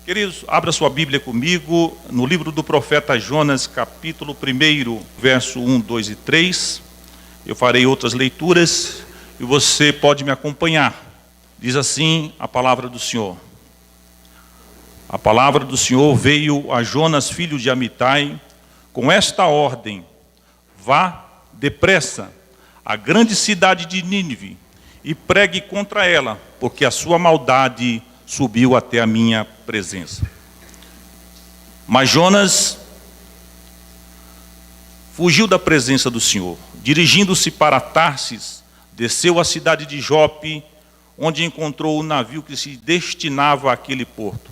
Queridos, abra sua Bíblia comigo no livro do profeta Jonas, capítulo 1, verso 1, 2 e 3. Eu farei outras leituras e você pode me acompanhar. Diz assim a palavra do Senhor. A palavra do Senhor veio a Jonas, filho de Amitai, com esta ordem: vá depressa à grande cidade de Nínive e pregue contra ela, porque a sua maldade subiu até a minha presença. Mas Jonas fugiu da presença do Senhor. Dirigindo-se para Tarsis, desceu à cidade de Jope, onde encontrou o navio que se destinava àquele porto.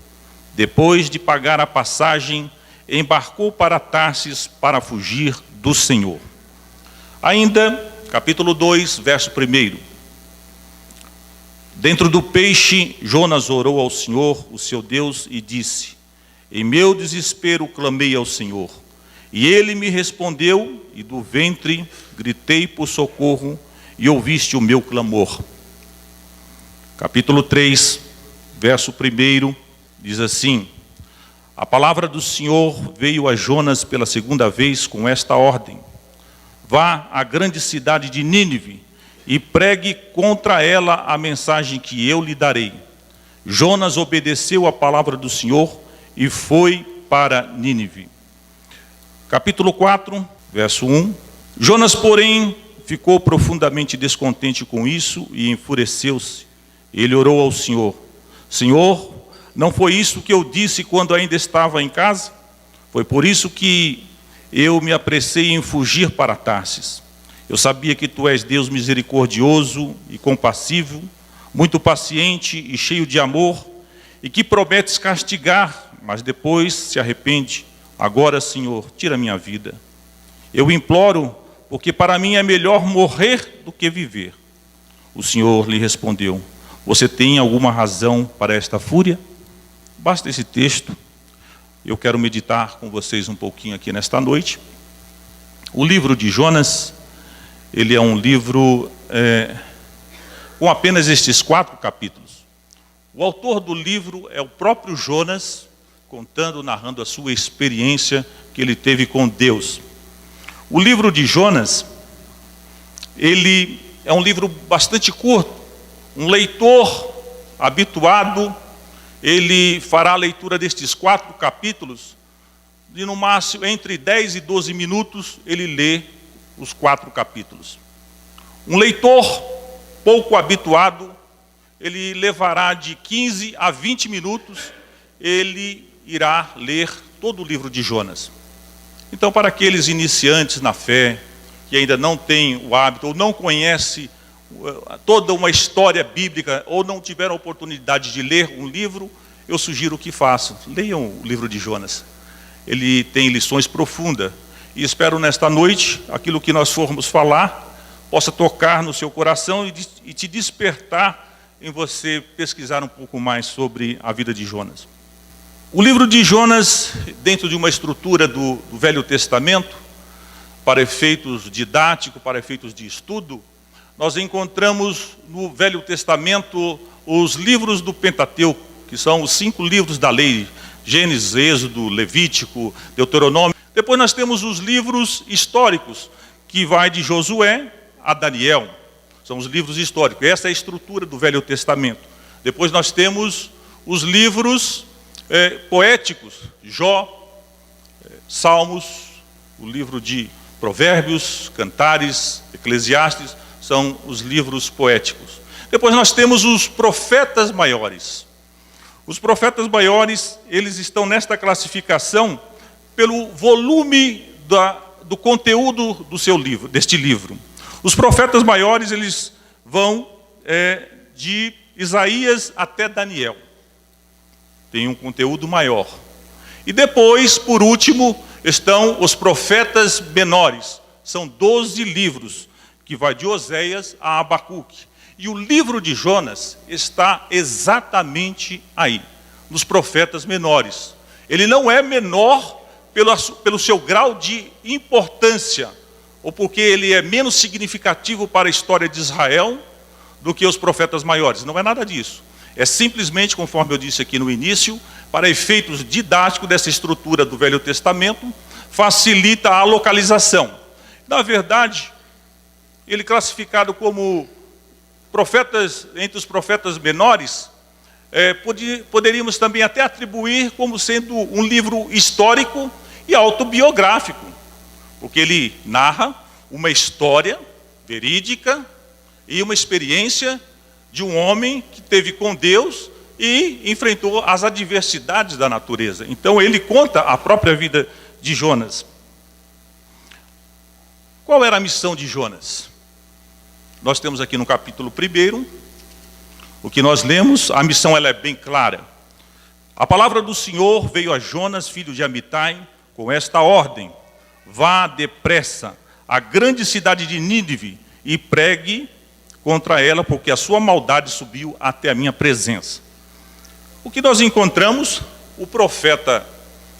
Depois de pagar a passagem, embarcou para Tarsis para fugir do Senhor. Ainda, capítulo 2, verso 1. Dentro do peixe, Jonas orou ao Senhor, o seu Deus, e disse: em meu desespero clamei ao Senhor, e ele me respondeu, e do ventre gritei por socorro, e ouviste o meu clamor. Capítulo 3, verso 1, diz assim: a palavra do Senhor veio a Jonas pela segunda vez com esta ordem: vá à grande cidade de Nínive e pregue contra ela a mensagem que eu lhe darei. Jonas obedeceu a palavra do Senhor e foi para Nínive. Capítulo 4, verso 1. Jonas, porém, ficou profundamente descontente com isso e enfureceu-se. Ele orou ao Senhor: Senhor, não foi isso que eu disse quando ainda estava em casa? Foi por isso que eu me apressei em fugir para Tarsis. Eu sabia que tu és Deus misericordioso e compassivo, muito paciente e cheio de amor, e que prometes castigar, mas depois se arrepende. Agora, Senhor, tira minha vida. Eu imploro, porque para mim é melhor morrer do que viver. O Senhor lhe respondeu: você tem alguma razão para esta fúria? Basta esse texto. Eu quero meditar com vocês um pouquinho aqui nesta noite. O livro de Jonas, ele é um livro com apenas estes 4 capítulos. O autor do livro é o próprio Jonas, contando, narrando a sua experiência que ele teve com Deus. O livro de Jonas, ele é um livro bastante curto. Um leitor habituado, ele fará a leitura destes 4 capítulos, e no máximo, entre 10 e 12 minutos, ele lê os 4 capítulos. Um leitor pouco habituado, ele levará de 15 a 20 minutos, ele irá ler todo o livro de Jonas. Então, para aqueles iniciantes na fé, que ainda não têm o hábito, ou não conhecem toda uma história bíblica, ou não tiveram a oportunidade de ler um livro, eu sugiro que façam. Leiam o livro de Jonas. Ele tem lições profundas. E espero nesta noite, aquilo que nós formos falar, possa tocar no seu coração e te despertar em você pesquisar um pouco mais sobre a vida de Jonas. O livro de Jonas, dentro de uma estrutura do Velho Testamento, para efeitos didáticos, para efeitos de estudo, nós encontramos no Velho Testamento os livros do Pentateuco, que são os 5 livros da lei: Gênesis, Êxodo, Levítico, Deuteronômio. Depois nós temos os livros históricos, que vai de Josué a Daniel. São os livros históricos. Essa é a estrutura do Velho Testamento. Depois nós temos os livros poéticos: Jó, Salmos, o livro de Provérbios, Cantares, Eclesiastes, são os livros poéticos. Depois nós temos os profetas maiores. Os profetas maiores, eles estão nesta classificação pelo volume do conteúdo do seu livro, deste livro. Os profetas maiores, eles vão de Isaías até Daniel. Tem um conteúdo maior. E depois, por último, estão os profetas menores. São 12 livros, que vai de Oséias a Abacuque. E o livro de Jonas está exatamente aí, nos profetas menores. Ele não é menor pelo seu grau de importância, ou porque ele é menos significativo para a história de Israel do que os profetas maiores. Não é nada disso. É simplesmente, conforme eu disse aqui no início, para efeitos didáticos dessa estrutura do Velho Testamento, facilita a localização. Na verdade, ele classificado como profetas, entre os profetas menores, poderíamos também até atribuir como sendo um livro histórico e autobiográfico, porque ele narra uma história verídica e uma experiência de um homem que teve com Deus e enfrentou as adversidades da natureza. Então ele conta a própria vida de Jonas. Qual era a missão de Jonas? Nós temos aqui no capítulo 1, o que nós lemos, a missão ela é bem clara. A palavra do Senhor veio a Jonas, filho de Amitai, com esta ordem: vá depressa à grande cidade de Nínive e pregue contra ela, porque a sua maldade subiu até a minha presença. O que nós encontramos? O profeta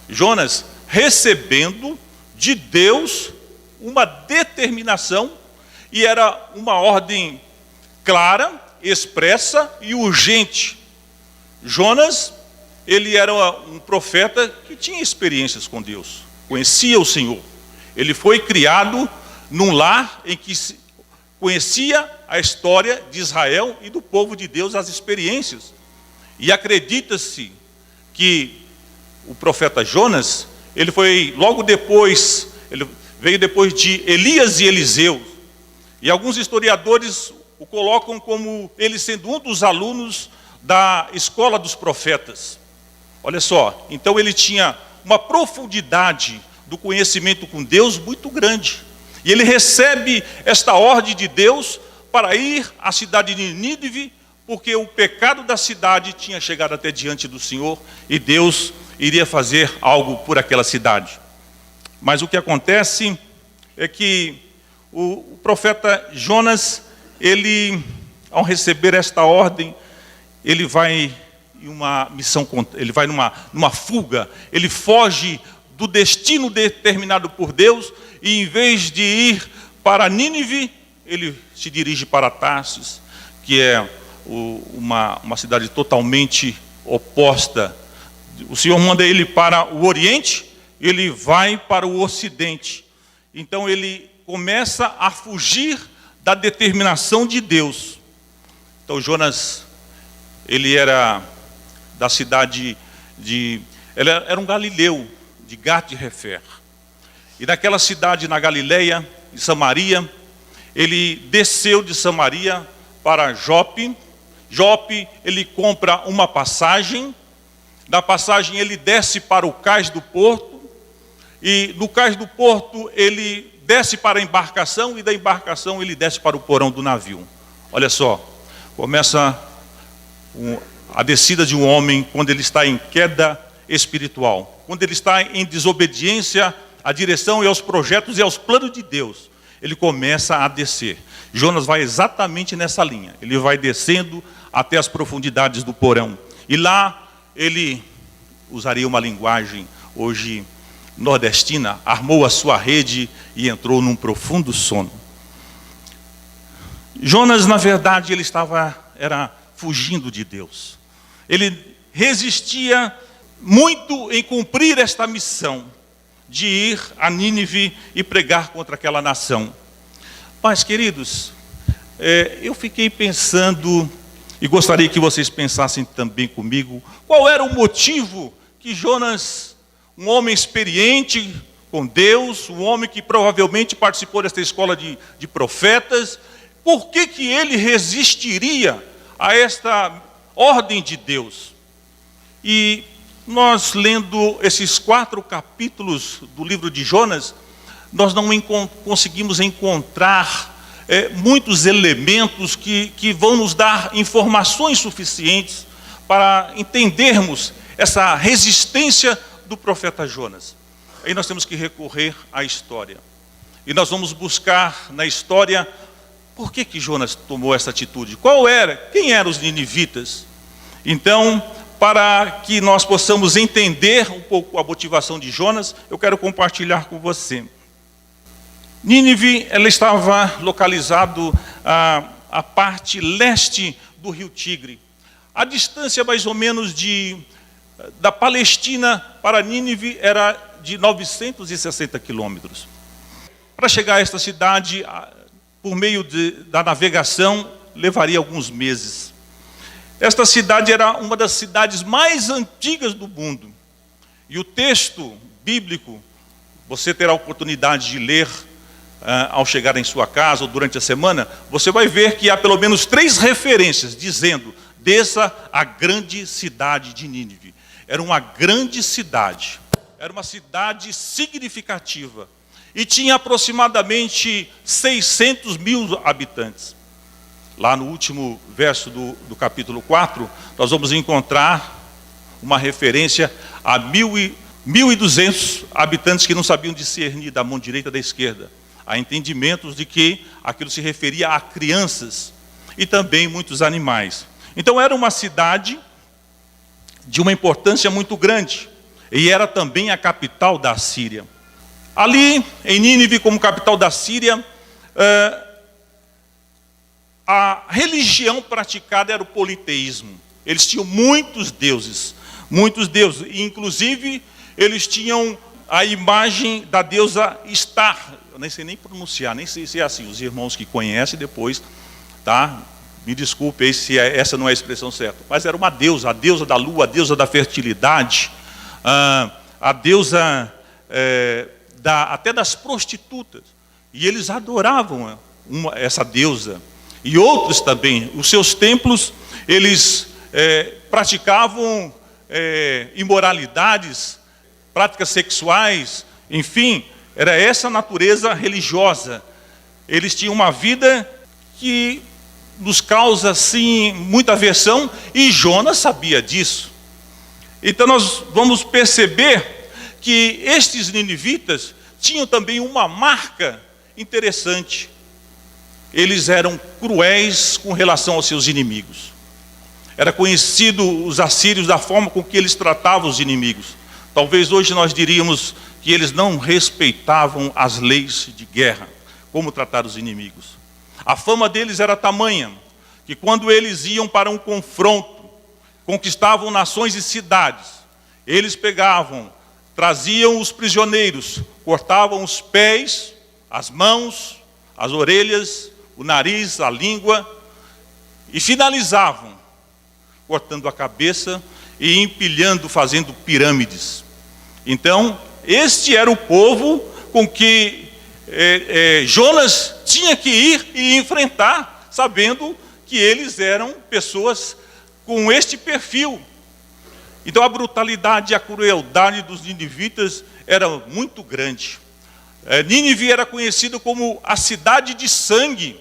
Jonas recebendo de Deus uma determinação, e era uma ordem clara, expressa e urgente. Jonas, ele era um profeta que tinha experiências com Deus, conhecia o Senhor. Ele foi criado num lar em que conhecia a história de Israel e do povo de Deus, as experiências. E acredita-se que o profeta Jonas, ele foi logo depois, ele veio depois de Elias e Eliseu. E alguns historiadores o colocam como ele sendo um dos alunos da escola dos profetas. Olha só, então ele tinha uma profundidade do conhecimento com Deus muito grande. E ele recebe esta ordem de Deus para ir à cidade de Nínive, porque o pecado da cidade tinha chegado até diante do Senhor e Deus iria fazer algo por aquela cidade. Mas o que acontece é que o profeta Jonas, ele, ao receber esta ordem, ele vai em uma missão, ele vai numa fuga, ele foge do destino determinado por Deus, e em vez de ir para Nínive, ele se dirige para Tarsis, que é uma cidade totalmente oposta. O Senhor manda ele para o Oriente, ele vai para o Ocidente. Então ele começa a fugir da determinação de Deus. Então Jonas, ele era da cidade ele era um galileu, de Gat-Hefer. E naquela cidade na Galileia, em Samaria, ele desceu de Samaria para Jope. Jope, ele compra uma passagem. Da passagem ele desce para o cais do porto. E no cais do porto ele desce para a embarcação, e da embarcação ele desce para o porão do navio. Olha só, começa a descida de um homem quando ele está em queda espiritual, quando ele está em desobediência à direção e aos projetos e aos planos de Deus. Ele começa a descer. Jonas vai exatamente nessa linha. Ele vai descendo até as profundidades do porão. E lá ele usaria uma linguagem hoje nordestina, armou a sua rede e entrou num profundo sono. Jonas, na verdade, ele era fugindo de Deus. Ele resistia muito em cumprir esta missão de ir a Nínive e pregar contra aquela nação. Mas, queridos, eu fiquei pensando, e gostaria que vocês pensassem também comigo, qual era o motivo que Jonas, um homem experiente com Deus, um homem que provavelmente participou desta escola de profetas, por que ele resistiria a esta ordem de Deus? E nós, lendo esses 4 capítulos do livro de Jonas, nós não conseguimos encontrar muitos elementos que vão nos dar informações suficientes para entendermos essa resistência do profeta Jonas. Aí nós temos que recorrer à história. E nós vamos buscar na história por que Jonas tomou essa atitude. Quem eram os ninivitas? Então, para que nós possamos entender um pouco a motivação de Jonas, eu quero compartilhar com você. Nínive, ela estava localizado à parte leste do rio Tigre. A distância mais ou menos da Palestina para Nínive era de 960 quilômetros. Para chegar a esta cidade, por meio da navegação, levaria alguns meses. Esta cidade era uma das cidades mais antigas do mundo. E o texto bíblico, você terá a oportunidade de ler ao chegar em sua casa ou durante a semana, você vai ver que há pelo menos 3 referências dizendo: desça a grande cidade de Nínive. Era uma grande cidade, era uma cidade significativa e tinha aproximadamente 600 mil habitantes. Lá no último verso do capítulo 4, nós vamos encontrar uma referência a 1.200 habitantes que não sabiam discernir da mão direita da esquerda. Há entendimentos de que aquilo se referia a crianças e também muitos animais. Então era uma cidade de uma importância muito grande e era também a capital da Síria. Ali em Nínive, como capital da Síria, a religião praticada era o politeísmo. Eles tinham muitos deuses, e inclusive eles tinham a imagem da deusa Estar. Eu nem sei nem pronunciar, nem sei se é assim. Os irmãos que conhecem depois, tá? Me desculpe aí se essa não é a expressão certa. Mas era uma deusa, a deusa da lua, a deusa da fertilidade, a deusa até das prostitutas. E eles adoravam essa deusa. E outros também. Os seus templos, eles praticavam imoralidades, práticas sexuais, enfim, era essa natureza religiosa. Eles tinham uma vida que nos causa, assim, muita aversão, e Jonas sabia disso. Então nós vamos perceber que estes ninivitas tinham também uma marca interessante. Eles eram cruéis com relação aos seus inimigos. Era conhecido os assírios da forma com que eles tratavam os inimigos. Talvez hoje nós diríamos que eles não respeitavam as leis de guerra, como tratar os inimigos. A fama deles era tamanha, que quando eles iam para um confronto, conquistavam nações e cidades, eles pegavam, traziam os prisioneiros, cortavam os pés, as mãos, as orelhas, o nariz, a língua, e finalizavam, cortando a cabeça e empilhando, fazendo pirâmides. Então, este era o povo com que Jonas tinha que ir e enfrentar, sabendo que eles eram pessoas com este perfil. Então a brutalidade e a crueldade dos ninivitas era muito grande. Nínive era conhecido como a cidade de sangue.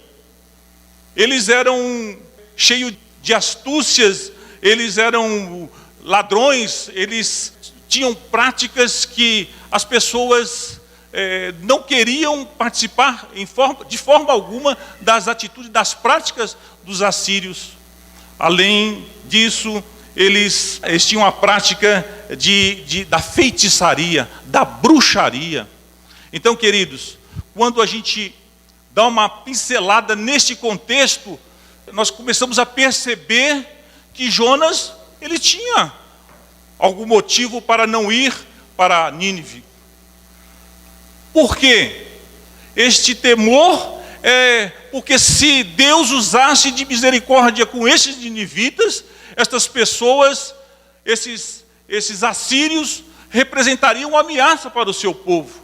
Eles eram cheios de astúcias, eles eram ladrões, eles tinham práticas que as pessoas não queriam participar de forma alguma das atitudes, das práticas dos assírios. Além disso, eles tinham a prática da feitiçaria, da bruxaria. Então, queridos, quando a gente dá uma pincelada neste contexto, nós começamos a perceber que Jonas, ele tinha algum motivo para não ir para Nínive. Por quê? Este temor porque se Deus usasse de misericórdia com esses ninivitas, estas pessoas, esses assírios, representariam uma ameaça para o seu povo.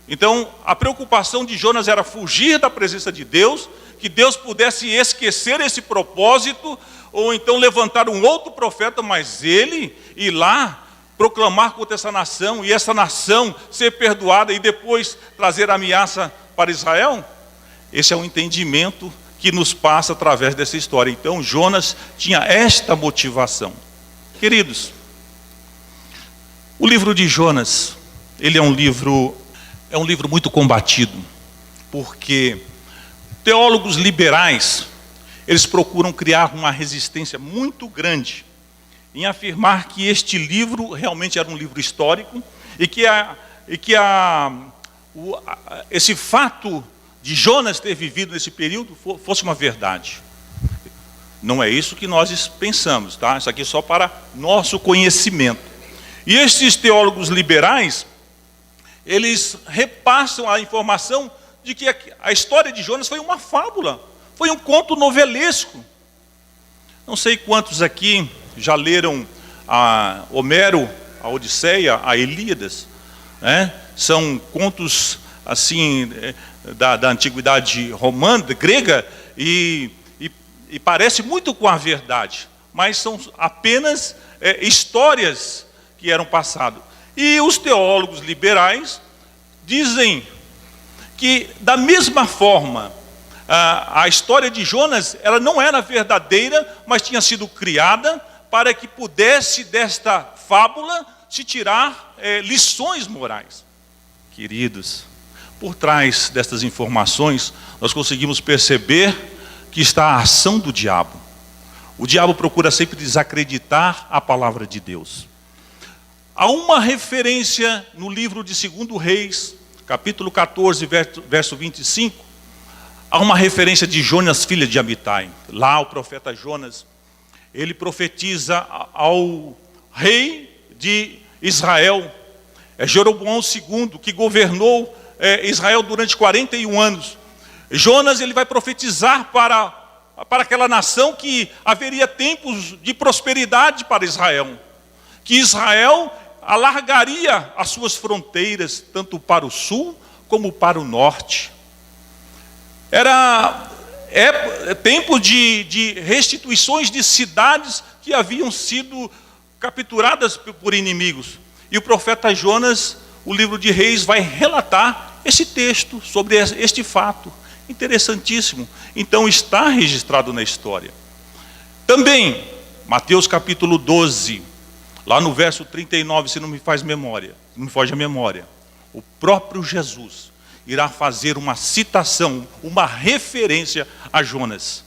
Então, a preocupação de Jonas era fugir da presença de Deus, que Deus pudesse esquecer esse propósito, ou então levantar um outro profeta, mas ele ir lá proclamar contra essa nação, e essa nação ser perdoada, e depois trazer ameaça para Israel. Esse é um entendimento que nos passa através dessa história. Então Jonas tinha esta motivação. Queridos, o livro de Jonas, ele é um livro muito combatido, porque teólogos liberais, eles procuram criar uma resistência muito grande em afirmar que este livro realmente era um livro histórico e que esse fato de Jonas ter vivido nesse período fosse uma verdade. Não é isso que nós pensamos, tá? Isso aqui é só para nosso conhecimento. E estes teólogos liberais, eles repassam a informação de que a história de Jonas foi uma fábula, foi um conto novelesco. Não sei quantos aqui já leram a Homero, a Odisseia, a Ilíadas, né? São contos assim da antiguidade romana, grega, e parece muito com a verdade, mas são apenas histórias que eram passadas. E os teólogos liberais dizem que, da mesma forma, a história de Jonas, ela não era verdadeira, mas tinha sido criada para que pudesse desta fábula se tirar lições morais. Queridos, por trás destas informações, nós conseguimos perceber que está a ação do diabo. O diabo procura sempre desacreditar a palavra de Deus. Há uma referência no livro de 2 Reis, capítulo 14, verso 25, há uma referência de Jonas, filho de Amitai. Lá o profeta Jonas, ele profetiza ao rei de Israel, Jeroboão II, que governou Israel durante 41 anos. Jonas, ele vai profetizar para aquela nação que haveria tempos de prosperidade para Israel, que Israel alargaria as suas fronteiras, tanto para o sul como para o norte. Era tempo de restituições de cidades que haviam sido capturadas por inimigos. E o profeta Jonas, o livro de Reis, vai relatar esse texto sobre este fato. Interessantíssimo. Então está registrado na história. Também, Mateus capítulo 12, lá no verso 39, se não me foge a memória, o próprio Jesus irá fazer uma citação, uma referência a Jonas.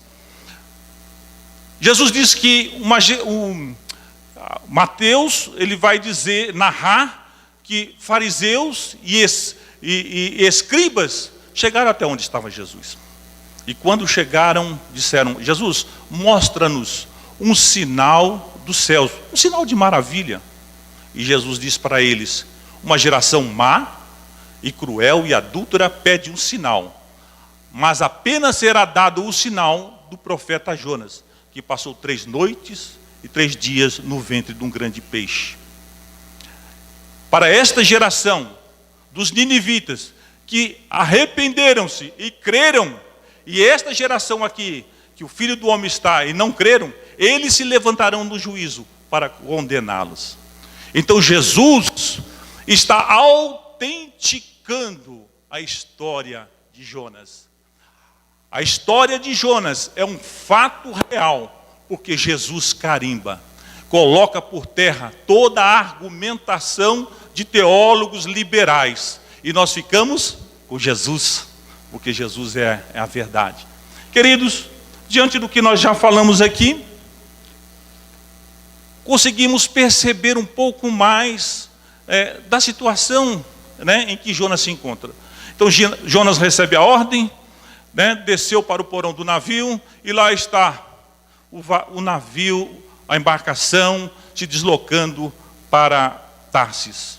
Jesus diz que Mateus, ele vai narrar que fariseus e escribas chegaram até onde estava Jesus. E quando chegaram, disseram: Jesus, mostra-nos um sinal dos céus, um sinal de maravilha. E Jesus diz para eles: uma geração má e cruel e adúltera pede um sinal, mas apenas será dado o sinal do profeta Jonas, que passou 3 noites e 3 dias no ventre de um grande peixe. Para esta geração dos ninivitas, que arrependeram-se e creram, e esta geração aqui, que o Filho do Homem está e não creram, eles se levantarão no juízo para condená-los. Então Jesus está autenticando a história de Jonas. A história de Jonas é um fato real, porque Jesus carimba, coloca por terra toda a argumentação de teólogos liberais. E nós ficamos com Jesus, porque Jesus é a verdade. Queridos, diante do que nós já falamos aqui, conseguimos perceber um pouco mais da situação, né, em que Jonas se encontra. Então Jonas recebe a ordem, né, desceu para o porão do navio, e lá está o navio, a embarcação, se deslocando para Tarsis.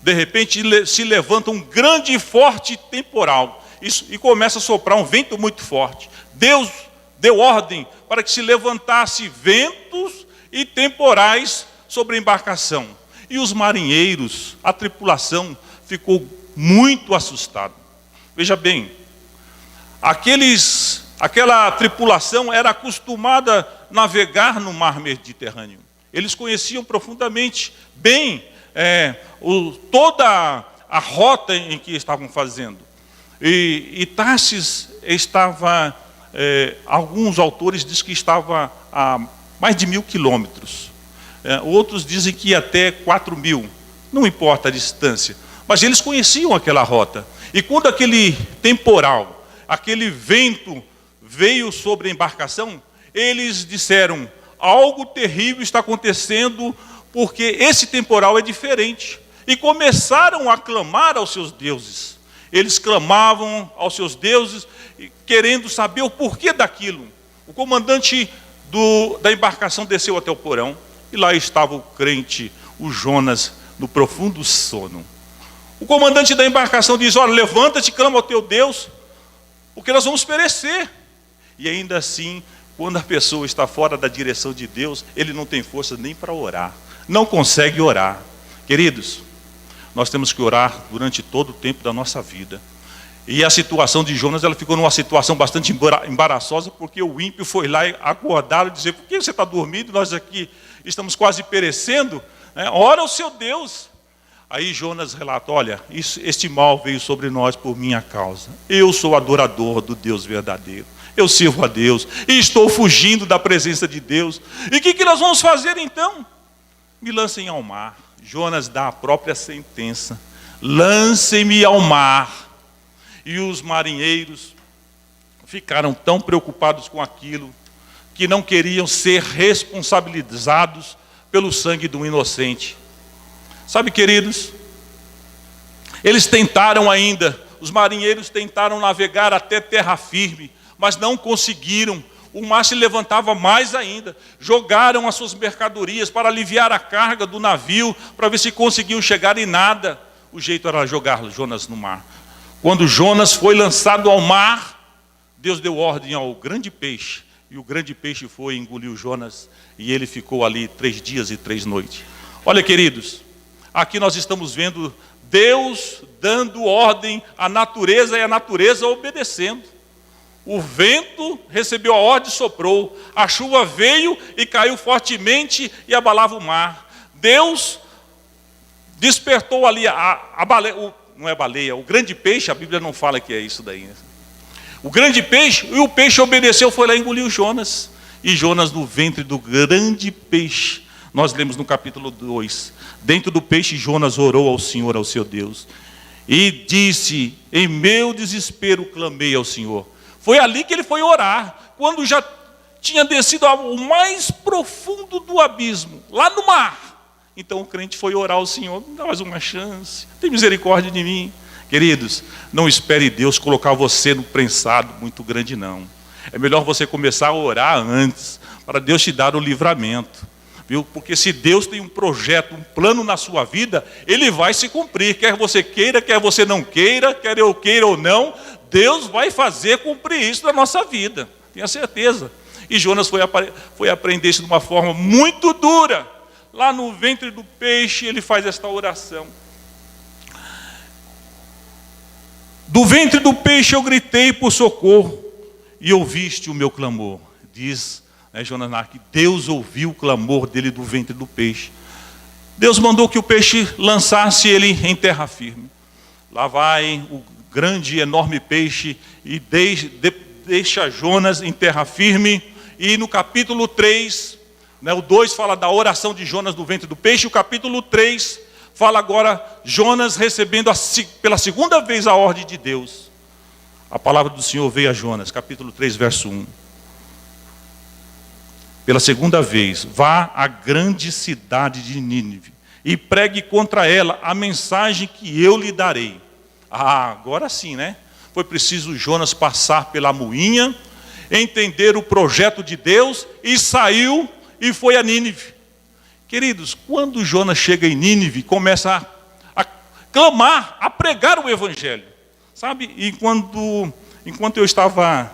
De repente se levanta um grande e forte temporal, e começa a soprar um vento muito forte. Deus deu ordem para que se levantasse ventos e temporais sobre a embarcação. E os marinheiros, a tripulação, ficou muito assustada. Veja bem, aquela tripulação era acostumada a navegar no mar Mediterrâneo. Eles conheciam profundamente bem toda a rota em que estavam fazendo. E Tarsis estava, alguns autores dizem que estava a mais de 1.000 quilômetros. Outros dizem que ia até 4.000, não importa a distância. Mas eles conheciam aquela rota. E quando aquele temporal, aquele vento veio sobre a embarcação, eles disseram: algo terrível está acontecendo, porque esse temporal é diferente. E começaram a clamar aos seus deuses. Eles clamavam aos seus deuses, querendo saber o porquê daquilo. O comandante da embarcação desceu até o porão, e lá estava o crente, o Jonas, no profundo sono. O comandante da embarcação diz: olha, levanta-te, clama ao teu Deus, porque nós vamos perecer. E ainda assim, quando a pessoa está fora da direção de Deus, ele não tem força nem para orar, não consegue orar. Queridos, nós temos que orar durante todo o tempo da nossa vida. E a situação de Jonas, ela ficou numa situação bastante embaraçosa, porque o ímpio foi lá e acordá-lo e dizer: por que você está dormindo? Nós aqui estamos quase perecendo, né? Ora ao seu Deus. Aí Jonas relata: olha, este mal veio sobre nós por minha causa. Eu sou adorador do Deus verdadeiro. Eu sirvo a Deus e estou fugindo da presença de Deus. E o que nós vamos fazer então? Me lancem ao mar. Jonas dá a própria sentença: lancem-me ao mar. E os marinheiros ficaram tão preocupados com aquilo que não queriam ser responsabilizados pelo sangue de um inocente. Sabe, queridos, eles tentaram ainda, os marinheiros tentaram navegar até terra firme, mas não conseguiram. O mar se levantava mais ainda. Jogaram as suas mercadorias para aliviar a carga do navio, para ver se conseguiam chegar, e nada. O jeito era jogar Jonas no mar. Quando Jonas foi lançado ao mar, Deus deu ordem ao grande peixe, e o grande peixe foi e engoliu Jonas, e ele ficou ali 3 dias e 3 noites. Olha, queridos, aqui nós estamos vendo Deus dando ordem à natureza, e a natureza obedecendo. O vento recebeu a ordem e soprou, a chuva veio e caiu fortemente e abalava o mar. Deus despertou ali a baleia, não é baleia, o grande peixe, a Bíblia não fala que é isso daí, né? O grande peixe, e o peixe obedeceu, foi lá e engoliu Jonas. E Jonas no ventre do grande peixe, nós lemos no capítulo 2, dentro do peixe Jonas orou ao Senhor, ao seu Deus, e disse: em meu desespero clamei ao Senhor. Foi ali que ele foi orar, quando já tinha descido ao mais profundo do abismo, lá no mar. Então o crente foi orar ao Senhor: me dá mais uma chance, tem misericórdia de mim. Queridos, não espere Deus colocar você no prensado muito grande, não. É melhor você começar a orar antes, para Deus te dar o livramento, viu? Porque se Deus tem um projeto, um plano na sua vida, Ele vai se cumprir, quer você queira, quer você não queira, quer eu queira ou não, Deus vai fazer cumprir isso na nossa vida, tenha certeza. E Jonas foi aprender isso de uma forma muito dura. Lá no ventre do peixe, ele faz esta oração: do ventre do peixe eu gritei por socorro, e ouviste o meu clamor. Diz, né, Jonas, que Deus ouviu o clamor dele do ventre do peixe. Deus mandou que o peixe lançasse ele em terra firme. Lá vai o grande, enorme peixe e deixa Jonas em terra firme. E no capítulo 3, né, o 2 fala da oração de Jonas no ventre do peixe. O capítulo 3 fala agora Jonas recebendo pela segunda vez a ordem de Deus. A palavra do Senhor veio a Jonas, capítulo 3, verso 1. Pela segunda vez: vá à grande cidade de Nínive e pregue contra ela a mensagem que eu lhe darei. Agora sim, né? Foi preciso Jonas passar pela moinha, entender o projeto de Deus, e saiu e foi a Nínive. Queridos, quando Jonas chega em Nínive, começa a clamar, a pregar o evangelho, sabe? E enquanto eu estava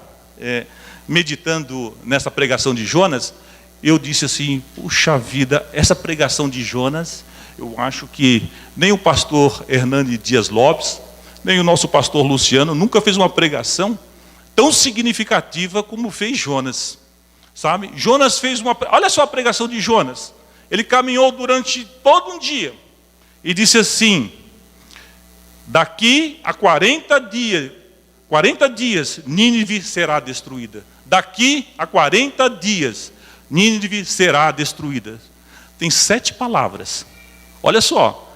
meditando nessa pregação de Jonas, eu disse assim: puxa vida, essa pregação de Jonas, eu acho que nem o pastor Hernani Dias Lopes, nem o nosso pastor Luciano nunca fez uma pregação tão significativa como fez Jonas, sabe? Jonas fez olha só a pregação de Jonas. Ele caminhou durante todo um dia e disse assim: daqui a 40 dias Nínive será destruída. Daqui a 40 dias Nínive será destruída. Tem 7 palavras. Olha só,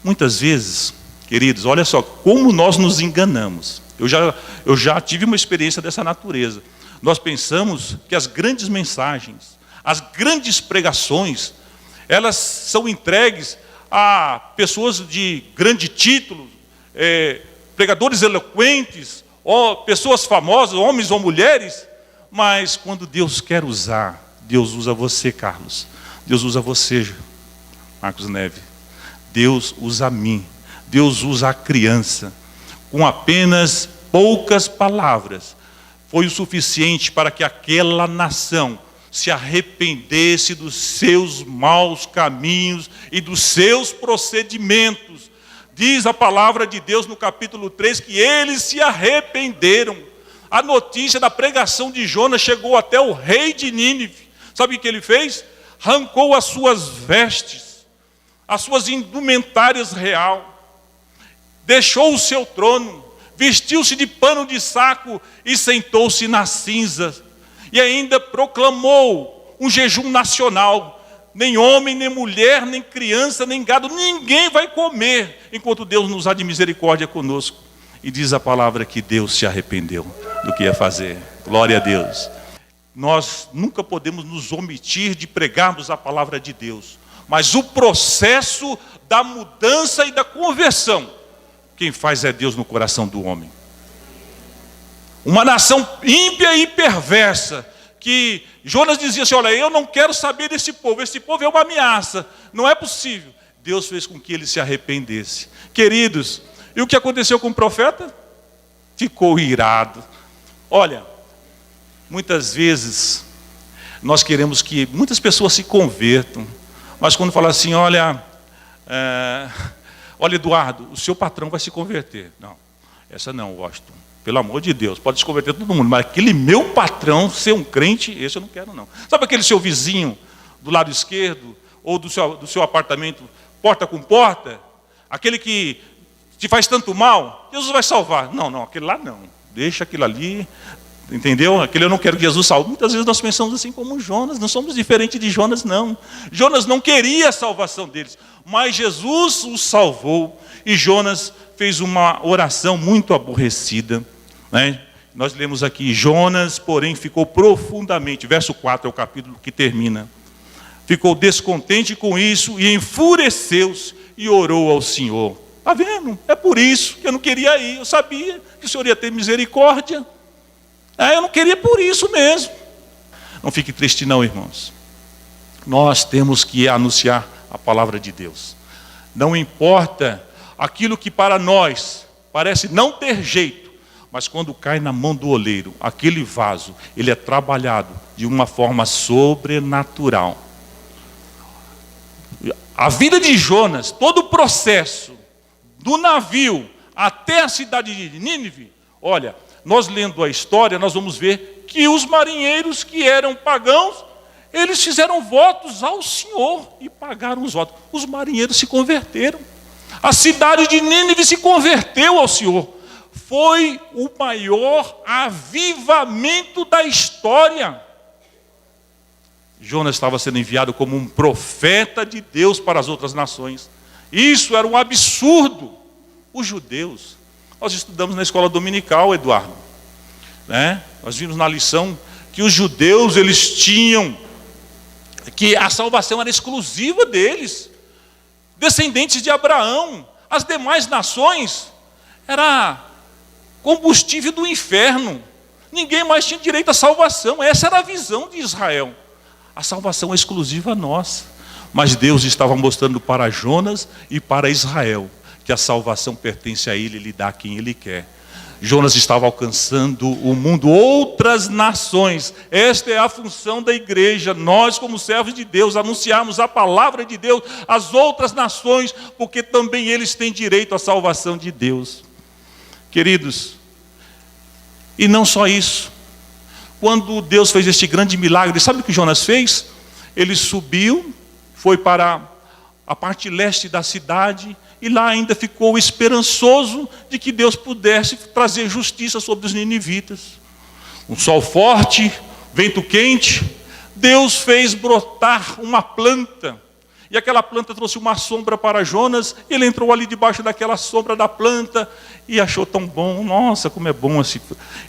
muitas vezes, queridos, olha só como nós nos enganamos. Eu já tive uma experiência dessa natureza. Nós pensamos que as grandes mensagens, as grandes pregações, elas são entregues a pessoas de grande título, pregadores eloquentes, ou pessoas famosas, homens ou mulheres, Mas quando Deus quer usar, Deus usa você, Carlos. Deus usa você, Marcos Neve. Deus usa a mim. Deus usa a criança. Com apenas poucas palavras, foi o suficiente para que aquela nação se arrependesse dos seus maus caminhos e dos seus procedimentos. Diz a palavra de Deus no capítulo 3 que eles se arrependeram. A notícia da pregação de Jonas chegou até o rei de Nínive. Sabe o que ele fez? Arrancou as suas vestes, as suas indumentárias real, deixou o seu trono, vestiu-se de pano de saco e sentou-se nas cinzas. E ainda proclamou um jejum nacional. Nem homem, nem mulher, nem criança, nem gado, ninguém vai comer, enquanto Deus nos há de misericórdia conosco. E diz a palavra que Deus se arrependeu do que ia fazer. Glória a Deus. Nós nunca podemos nos omitir de pregarmos a palavra de Deus. Mas o processo da mudança e da conversão, quem faz é Deus no coração do homem. Uma nação ímpia e perversa, que Jonas dizia assim, olha, eu não quero saber desse povo, esse povo é uma ameaça, não é possível. Deus fez com que ele se arrependesse. Queridos, e o que aconteceu com o profeta? Ficou irado. Olha, muitas vezes nós queremos que muitas pessoas se convertam, mas quando fala assim, olha Eduardo, o seu patrão vai se converter. Não, essa não, Washington. Pelo amor de Deus, pode se converter todo mundo, mas aquele meu patrão ser um crente, esse eu não quero não. Sabe aquele seu vizinho do lado esquerdo, ou do seu apartamento, porta com porta? Aquele que te faz tanto mal, Jesus vai salvar. Não, aquele lá não, deixa aquilo ali, entendeu? Aquele eu não quero que Jesus salve. Muitas vezes nós pensamos assim como Jonas, não somos diferentes de Jonas não. Jonas não queria a salvação deles, mas Jesus os salvou, e Jonas fez uma oração muito aborrecida, né? Nós lemos aqui, Jonas, porém, ficou profundamente, verso 4 é o capítulo que termina, ficou descontente com isso e enfureceu-se e orou ao Senhor. Está vendo? É por isso que eu não queria ir, eu sabia que o Senhor ia ter misericórdia, eu não queria por isso mesmo. Não fique triste não, irmãos. Nós temos que anunciar a palavra de Deus. Não importa aquilo que para nós parece não ter jeito, mas quando cai na mão do oleiro, aquele vaso, ele é trabalhado de uma forma sobrenatural. A vida de Jonas, todo o processo, do navio até a cidade de Nínive, olha, nós lendo a história, nós vamos ver que os marinheiros que eram pagãos, eles fizeram votos ao Senhor e pagaram os votos. Os marinheiros se converteram. A cidade de Nínive se converteu ao Senhor. Foi o maior avivamento da história. Jonas estava sendo enviado como um profeta de Deus para as outras nações. Isso era um absurdo. Os judeus, nós estudamos na escola dominical, Eduardo, né? Nós vimos na lição que os judeus, eles tinham, que a salvação era exclusiva deles, descendentes de Abraão. As demais nações era combustível do inferno, ninguém mais tinha direito à salvação. Essa era a visão de Israel. A salvação é exclusiva a nós, mas Deus estava mostrando para Jonas e para Israel que a salvação pertence a ele, ele dá a quem ele quer. Jonas estava alcançando o mundo, outras nações. Esta é a função da igreja. Nós, como servos de Deus, anunciarmos a palavra de Deus às outras nações, porque também eles têm direito à salvação de Deus. Queridos, e não só isso. Quando Deus fez este grande milagre, sabe o que Jonas fez? Ele subiu, foi para a parte leste da cidade, e lá ainda ficou esperançoso de que Deus pudesse trazer justiça sobre os ninivitas. Um sol forte, vento quente, Deus fez brotar uma planta, e aquela planta trouxe uma sombra para Jonas, e ele entrou ali debaixo daquela sombra da planta, e achou tão bom, nossa, como é bom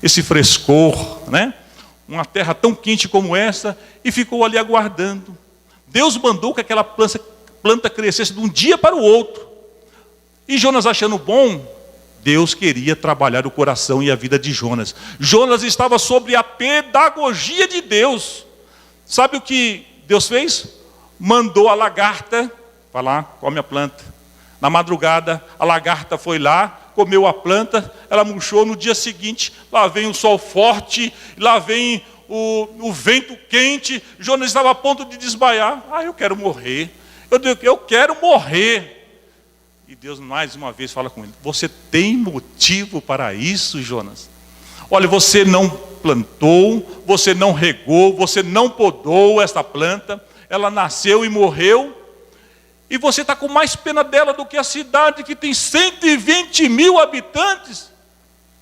esse frescor, né? Uma terra tão quente como essa, e ficou ali aguardando. Deus mandou que aquela planta crescesse de um dia para o outro. E Jonas, achando bom, Deus queria trabalhar o coração e a vida de Jonas. Jonas estava sobre a pedagogia de Deus. Sabe o que Deus fez? Mandou a lagarta, vai lá, come a planta. Na madrugada, a lagarta foi lá, comeu a planta, ela murchou. No dia seguinte, lá vem o sol forte, lá vem o vento quente. Jonas estava a ponto de desmaiar. Eu quero morrer. Eu quero morrer. E Deus mais uma vez fala com ele: você tem motivo para isso, Jonas? Olha, você não plantou, você não regou, você não podou esta planta, ela nasceu e morreu, e você está com mais pena dela do que a cidade que tem 120 mil habitantes,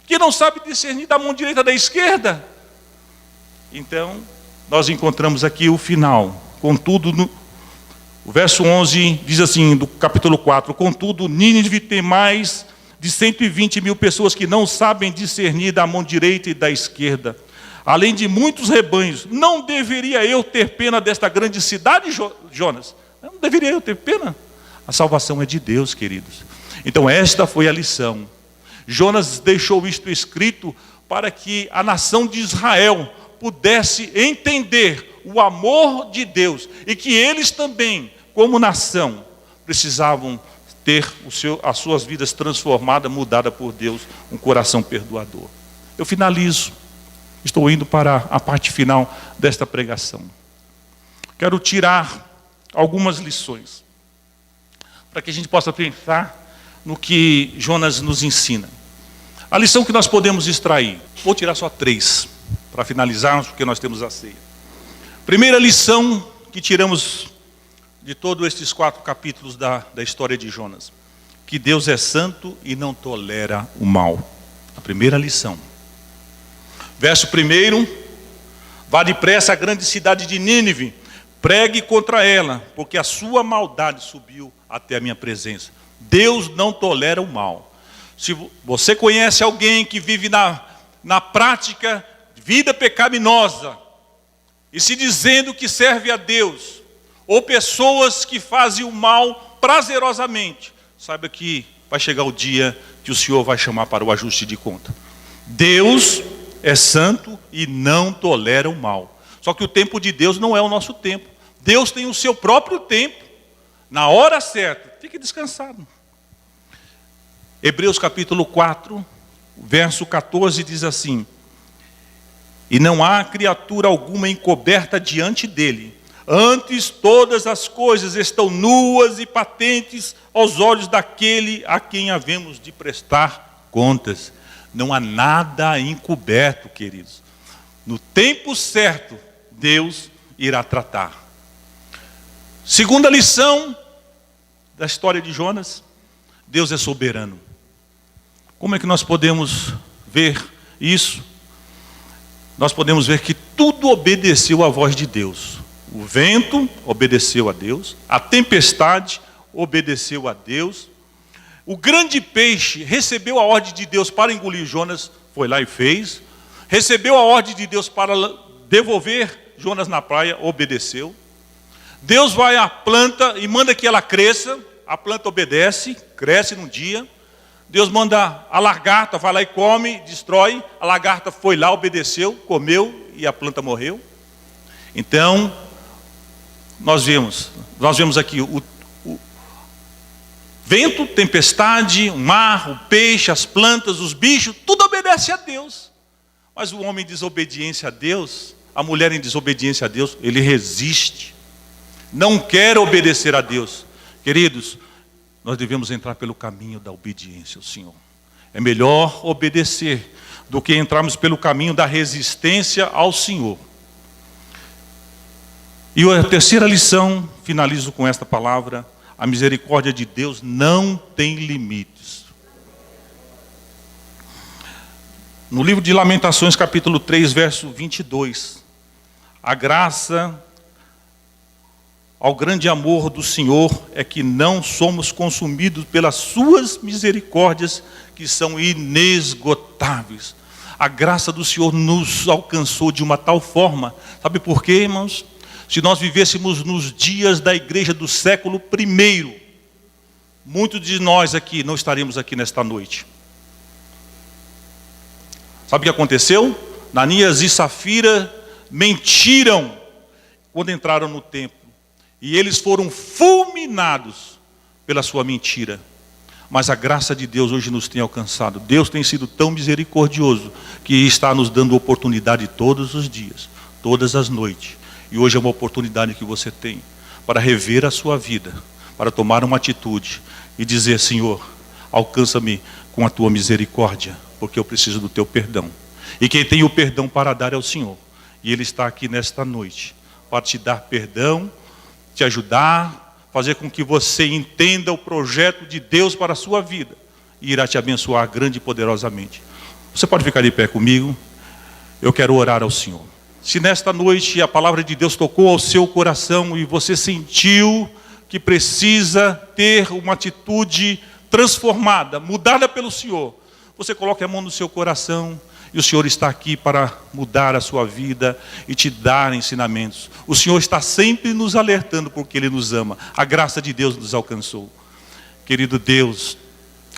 que não sabe discernir da mão direita da esquerda. Então, nós encontramos aqui o final. Contudo, o verso 11 diz assim, do capítulo 4: contudo, Nínive tem mais de 120 mil pessoas que não sabem discernir da mão direita e da esquerda, além de muitos rebanhos. Não deveria eu ter pena desta grande cidade, Jonas? Não deveria eu ter pena? A salvação é de Deus, queridos. Então esta foi a lição. Jonas deixou isto escrito para que a nação de Israel pudesse entender o amor de Deus, e que eles também, como nação, precisavam ter as suas vidas transformadas, mudadas por Deus, um coração perdoador. Eu finalizo, estou indo para a parte final desta pregação. Quero tirar algumas lições, para que a gente possa pensar no que Jonas nos ensina. A lição que nós podemos extrair, vou tirar só 3, para finalizarmos, porque nós temos a ceia. Primeira lição que tiramos de todos estes 4 capítulos da história de Jonas: que Deus é santo e não tolera o mal. A primeira lição. Verso 1: vá depressa à grande cidade de Nínive, pregue contra ela, porque a sua maldade subiu até a minha presença. Deus não tolera o mal. Se você conhece alguém que vive na prática de vida pecaminosa, e se dizendo que serve a Deus, ou pessoas que fazem o mal prazerosamente, saiba que vai chegar o dia que o Senhor vai chamar para o ajuste de conta. Deus é santo e não tolera o mal. Só que o tempo de Deus não é o nosso tempo. Deus tem o seu próprio tempo, na hora certa. Fique descansado. Hebreus capítulo 4, verso 14 diz assim: e não há criatura alguma encoberta diante dele. Antes todas as coisas estão nuas e patentes aos olhos daquele a quem havemos de prestar contas. Não há nada encoberto, queridos. No tempo certo, Deus irá tratar. Segunda lição da história de Jonas: Deus é soberano. Como é que nós podemos ver isso? Nós podemos ver que tudo obedeceu à voz de Deus. O vento obedeceu a Deus, a tempestade obedeceu a Deus, o grande peixe recebeu a ordem de Deus para engolir Jonas, foi lá e fez, recebeu a ordem de Deus para devolver Jonas na praia, obedeceu. Deus vai à planta e manda que ela cresça, a planta obedece, cresce num dia. Deus manda a lagarta, vai lá e come, destrói. A lagarta foi lá, obedeceu, comeu e a planta morreu. Então, nós vemos aqui o vento, tempestade, o mar, o peixe, as plantas, os bichos, tudo obedece a Deus. Mas o homem em desobediência a Deus, a mulher em desobediência a Deus, ele resiste. Não quer obedecer a Deus. Queridos, nós devemos entrar pelo caminho da obediência ao Senhor. É melhor obedecer do que entrarmos pelo caminho da resistência ao Senhor. E a terceira lição, finalizo com esta palavra: a misericórdia de Deus não tem limites. No livro de Lamentações, capítulo 3, verso 22, a graça ao grande amor do Senhor é que não somos consumidos pelas suas misericórdias, que são inesgotáveis. A graça do Senhor nos alcançou de uma tal forma. Sabe por quê, irmãos? Se nós vivêssemos nos dias da igreja do século I, muitos de nós aqui não estaríamos aqui nesta noite. Sabe o que aconteceu? Ananias e Safira mentiram quando entraram no templo. E eles foram fulminados pela sua mentira. Mas a graça de Deus hoje nos tem alcançado. Deus tem sido tão misericordioso que está nos dando oportunidade todos os dias, todas as noites. E hoje é uma oportunidade que você tem para rever a sua vida, para tomar uma atitude e dizer: Senhor, alcança-me com a tua misericórdia, porque eu preciso do teu perdão. E quem tem o perdão para dar é o Senhor. E Ele está aqui nesta noite para te dar perdão, te ajudar, fazer com que você entenda o projeto de Deus para a sua vida e irá te abençoar grande e poderosamente. Você pode ficar de pé comigo? Eu quero orar ao Senhor. Se nesta noite a palavra de Deus tocou ao seu coração e você sentiu que precisa ter uma atitude transformada, mudada pelo Senhor, você coloque a mão no seu coração. E o Senhor está aqui para mudar a sua vida e te dar ensinamentos. O Senhor está sempre nos alertando porque Ele nos ama. A graça de Deus nos alcançou. Querido Deus,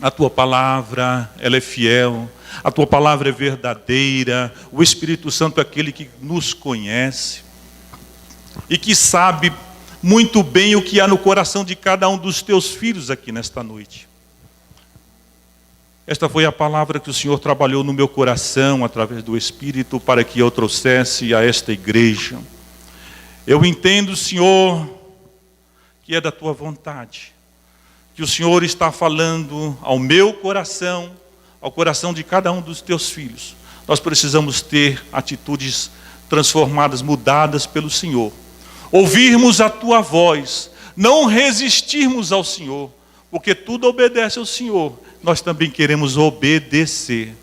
a Tua palavra, ela é fiel. A Tua palavra é verdadeira. O Espírito Santo é aquele que nos conhece e que sabe muito bem o que há no coração de cada um dos Teus filhos aqui nesta noite. Esta foi a palavra que o Senhor trabalhou no meu coração, através do Espírito, para que eu trouxesse a esta igreja. Eu entendo, Senhor, que é da Tua vontade, que o Senhor está falando ao meu coração, ao coração de cada um dos Teus filhos. Nós precisamos ter atitudes transformadas, mudadas pelo Senhor. Ouvirmos a Tua voz, não resistirmos ao Senhor, porque tudo obedece ao Senhor. Nós também queremos obedecer.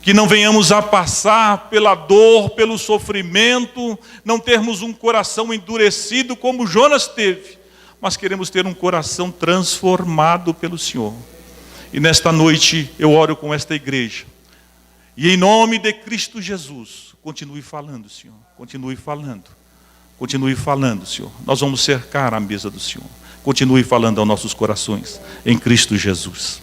Que não venhamos a passar pela dor, pelo sofrimento, não termos um coração endurecido como Jonas teve, mas queremos ter um coração transformado pelo Senhor. E nesta noite eu oro com esta igreja. E em nome de Cristo Jesus, continue falando, Senhor. Continue falando. Continue falando, Senhor. Nós vamos cercar a mesa do Senhor. Continue falando aos nossos corações, em Cristo Jesus.